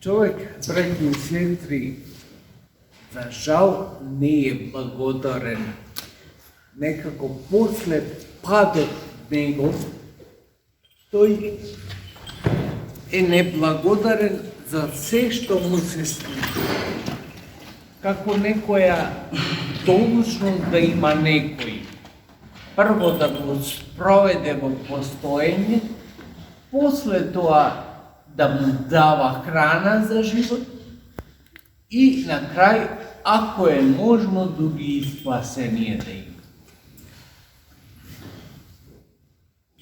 Човек, браќи и сестри, за жал не е благодарен. Некако после падот негов, тој е неблагодарен за се што му се случи. Како некоја должност да има некој. Прво да го спроведе во постоење, после тоа да му дава храна за живот и на крај, ако е можно, дури и спасение да има.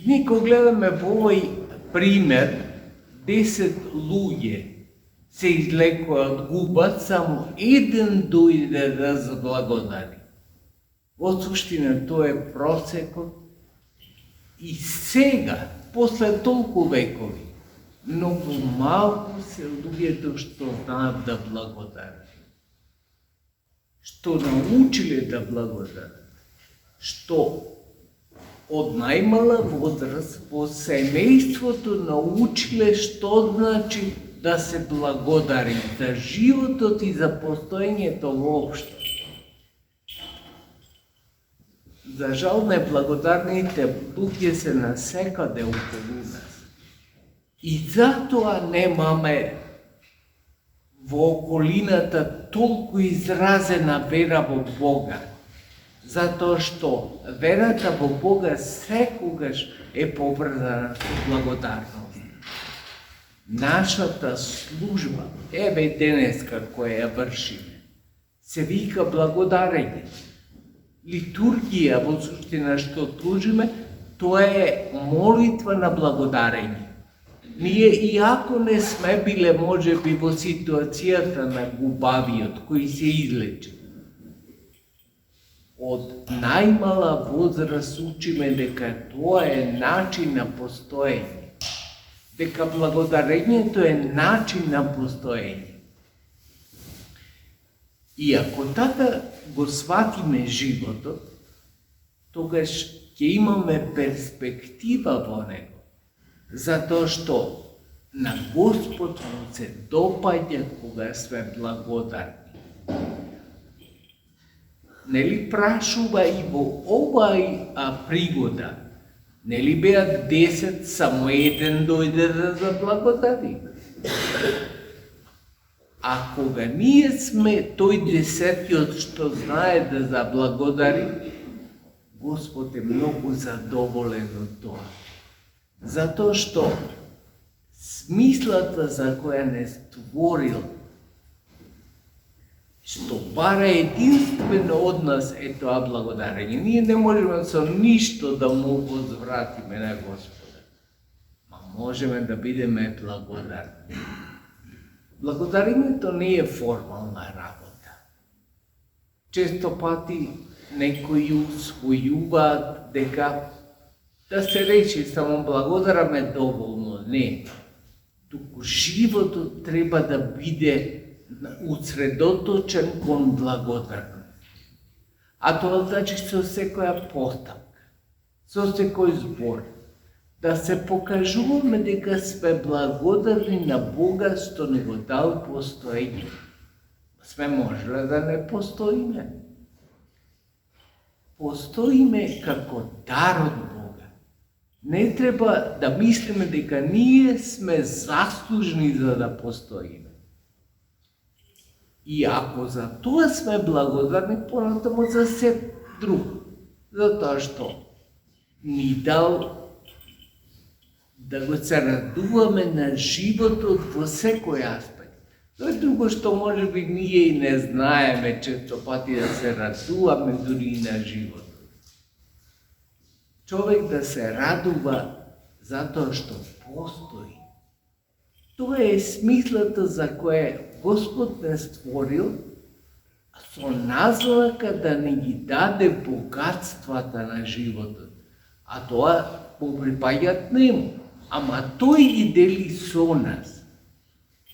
Ние кога гледаме во овој пример, 10 луѓе се излекува од губат, само еден дојде да заблагодари. Во суштина тоа е просекот и сега, после толку векови, многу малку се луѓето што знаат да благодарат, што научиле да благодарат, што од најмала возраст во семејството научиле што значи да се благодари за животот и за постоењето воопшто. За жал, неблагодарните луѓе се насекаде околу нас. И затоа немаме во околината толку изразена вера во Бога. Затоа што верата во Бога секогаш е поврзана со благодарност. Нашата служба, еве денеска која ја вршиме, се вика благодарење. Литургија во суштина што служиме, тоа е молитва на благодарење. Ние, иако не сме биле можеби во ситуацијата на губавиот кој се излече, од најмала возраст учиме дека тоа е начин на постоење, дека благодарењето е начин на постоење. И ако така го сватиме животот, тогаш ќе имаме перспектива во него, затоа што на Господ му се допаѓа кога сме благодарни. Нели прашува и во овај пригода, нели беа 10, само еден дојде да заблагодари. А кога ние сме тој 10-тиот што знае да заблагодари, Господ е многу задоволен од тоа. Затоа што смислата за која не створил, што бара единствено од нас е тоа благодарење. Ние не можеме со ништо да му возвратиме на Господа, ма можеме да бидеме благодарни. Благодарењето не е формална работа. Често пати некои усвојуваат дека да се рече само благодараме доволно. Не. Туку животот треба да биде усредоточен кон благодарност. А тоа значи со секоја постапка, со секој збор, да се покажуваме дека сме благодарни на Бога што ни го дал постоење. Сме можеле да не постоиме. Постоиме како дар од Бога. Не треба да мислиме дека ние сме заслужни за да постоиме. И ако за тоа сме благодарни, понатаму за се друго. Затоа што ни дал да го се радуваме на животот во секој аспект. Тоа е друго што може би ние и не знаеме често пати да се радуваме дури и на животот. Човек да се радува затоа што постои. Тоа е смислата за која Господ не створил со назлака да не ги даде богатствата на животот, а тоа му припаѓаат нему. Ама тој ги дели со нас.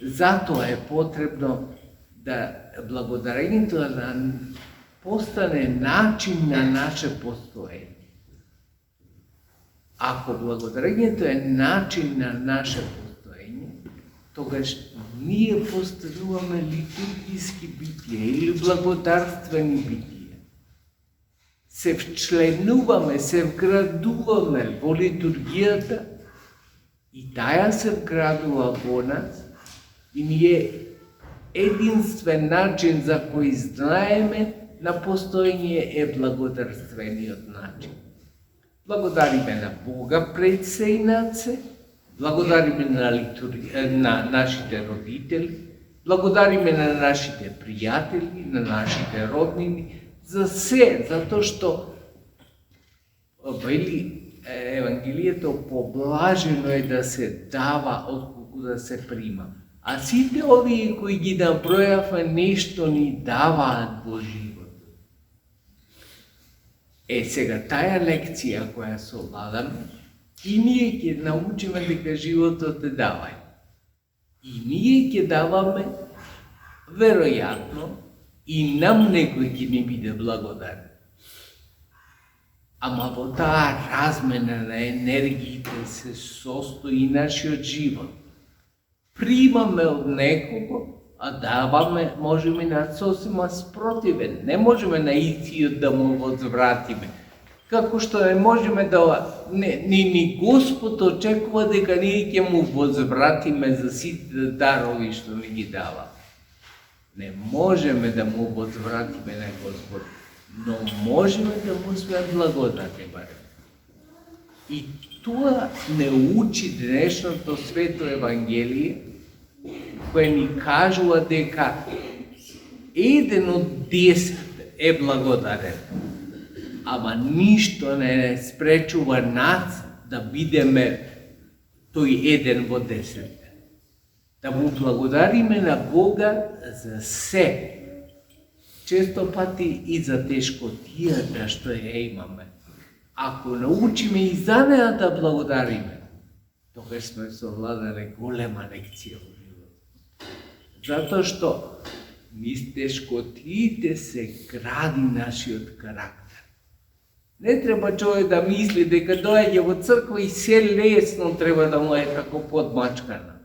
Затоа е потребно да благодарењето да постане начин на наше постоење. Ако благодарењето е начин на наше постоење, тогаш ние постануваме литургijski битија или благодарствени битија. Се вчленуваме, се вградуваме во литургијата и таја се вградува во нас и ние единствен начин за кој знаеме на постоење е благодарствениот начин. Благодариме на Бога пред се и над се, благодариме на нашите родители, благодариме на нашите пријатели, на нашите роднини, за се, затоа што вели Евангелието поблажено е да се дава отколку да се прима. А сите овие кои ги набројавме нешто ни даваат во живот. Сега таја лекција која совладаме, и ние ќе научиме дека животот е давај. И ние ќе даваме, веројатно, и нам некој ќе ни биде благодарен. Ама во таа размена на енергиите се состои нашиот живот. Примаме од некого, а даваме, можеме на сосема спротивен. Не можеме на истиот да му возвратиме. Како што не можеме да... Ни Господ очекува дека ние ќе му возвратиме за сите дарови што ни ги дава. Не можеме да му возвратиме на Господ, но можеме да му сме благодарни барем. И тоа не учи денешното свето Евангелие, кое ни кажува дека 1 од 10 е благодарен. Ама ништо не спречува нас да бидеме тој 1 во 10. Да му благодариме на Бога за се. Често пати и за тешкотијата што ја имаме. Ако научиме и за неа да благодариме, тогаш сме совладале голема лекција во животот. Затоа што низ тешкотиите се гради нашиот карактер. Не треба човек да мисли дека доаѓа во црква и се лесно треба да му е како подмачкана.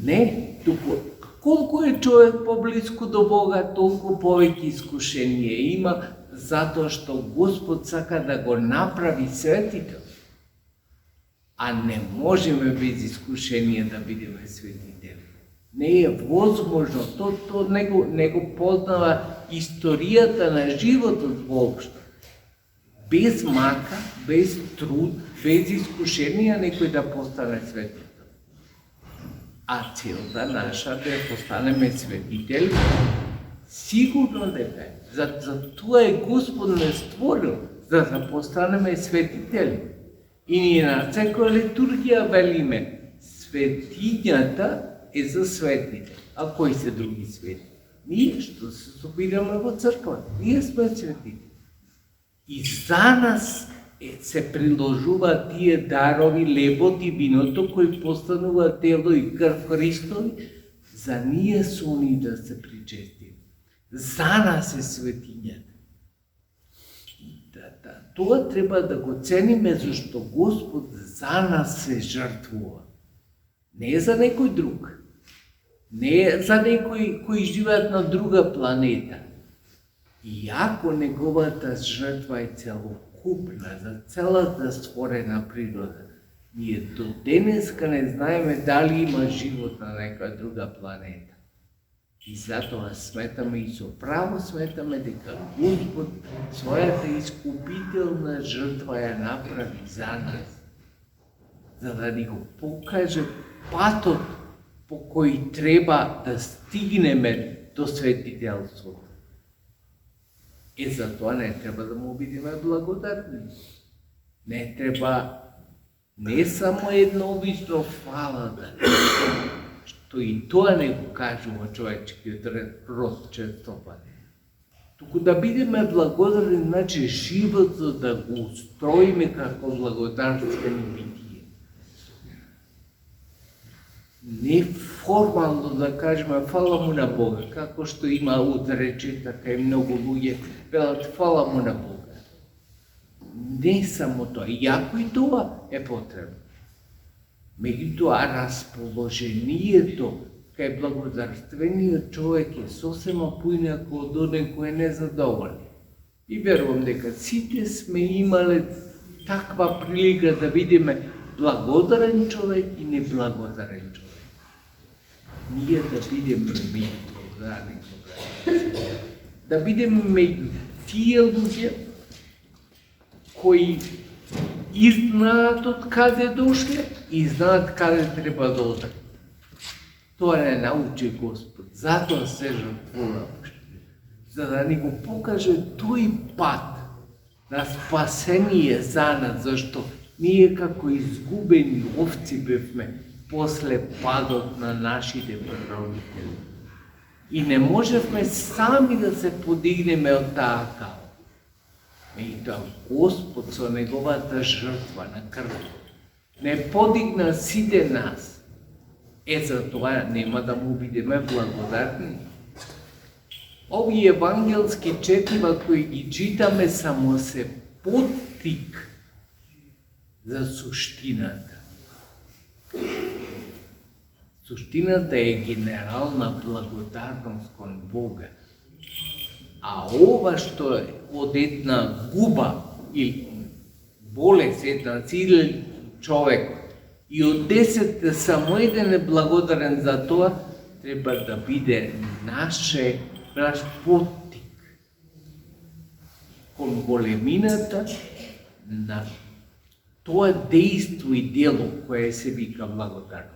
Не, туку колку е човек поблиску до Бога, толку повеќе искушение има, затоа што Господ сака да го направи светител. А не можеме без искушение да бидеме светители. Не е возможно, то не го познава историјата на животот воопшто. Без мака, без труд, без искушенија некој да постане светител. А целта наша да постанеме светители, сигурно дека е. За тоа е Господ не створил, за да постанеме светители. И ние на секоја литургија велиме, светињата е за светите. А кои се други свети? Ние што се собираме во црква, ние сме светите. И за нас се приложуваат тие дарови, лебот и виното, кои постануваат тело и крв Христови, за ние со они да се причестим. За нас е светињата. Тоа треба да го цениме, зашто Господ за нас се жртвува. Не за некој друг. Не за некои кои живеат на друга планета. Иако неговата жртва е целокупна за целата створена природа, ние до денеска не знаеме дали има живот на некоја друга планета. И затоа сметаме и со право сметаме дека Господ својата искупителна жртва ја направи за нас, за да ни го покаже патот по кој треба да стигнеме до светителството. И затоа не треба да му бидеме благодарни. Не треба не само едновично фала да што и тоа не го кажува човечкиот род често пати. Туку да бидеме благодарни, значи животот да го устроиме како благодарствени битие. Не формално да кажеме фала му на Бога, како што има удречета кај многу луѓе велат фала му на Бога. Не само тоа, иако и тоа е потребно. Меѓутоа, расположението кај благодарствениот човек е сосема поинако од оној кој е незадоволен. И верувам дека сите сме имале таква прилика да видиме благодарен човек и неблагодарен човек. Ние да видиме меѓу благодарни човек. Да видиме меѓу тие луѓе кои и знаат од каде дошле и знаат каде треба да одат. Тоа не научи Господ, затоа се жртвува, за да ни го покаже тој пат на спасение за нас, зашто ние како изгубени овци бевме после падот на нашите прародители. И не можевме сами да се подигнеме од таа кава. Меѓутоа Господ со неговата жртва на крв не подигна сите нас. За тоа нема да му бидеме благодарни. Овие евангелски четива кои ги читаме само се поттик за суштината. Суштината е генерална благодарност кон Бога. А ова што е од една губа или болест, една цил човек, и од 10 само еден е благодарен за тоа, треба да биде наш поттик кон големината на тоа дејство и дело кое се вика благодарност.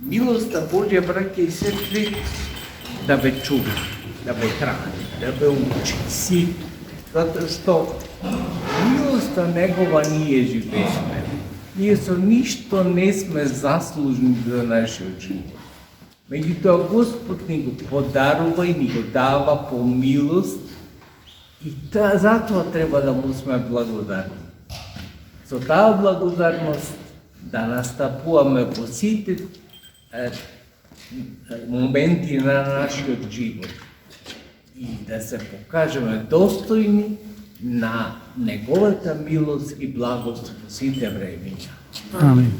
Милоста Божја, браќа и сестри, да ве чува, да ве храни, да ве учи си, затоа што милоста негова ние живееме. Ние со ништо не сме заслужни за нашиот живот. Меѓутоа Господ ни го подарува и ни го дава по милост и затоа треба да му сме благодарни. Со таа благодарност да настапуваме во сите моменти на нашиот живот и да се покажеме достојни на неговата милост и благост во сите времења. Амин.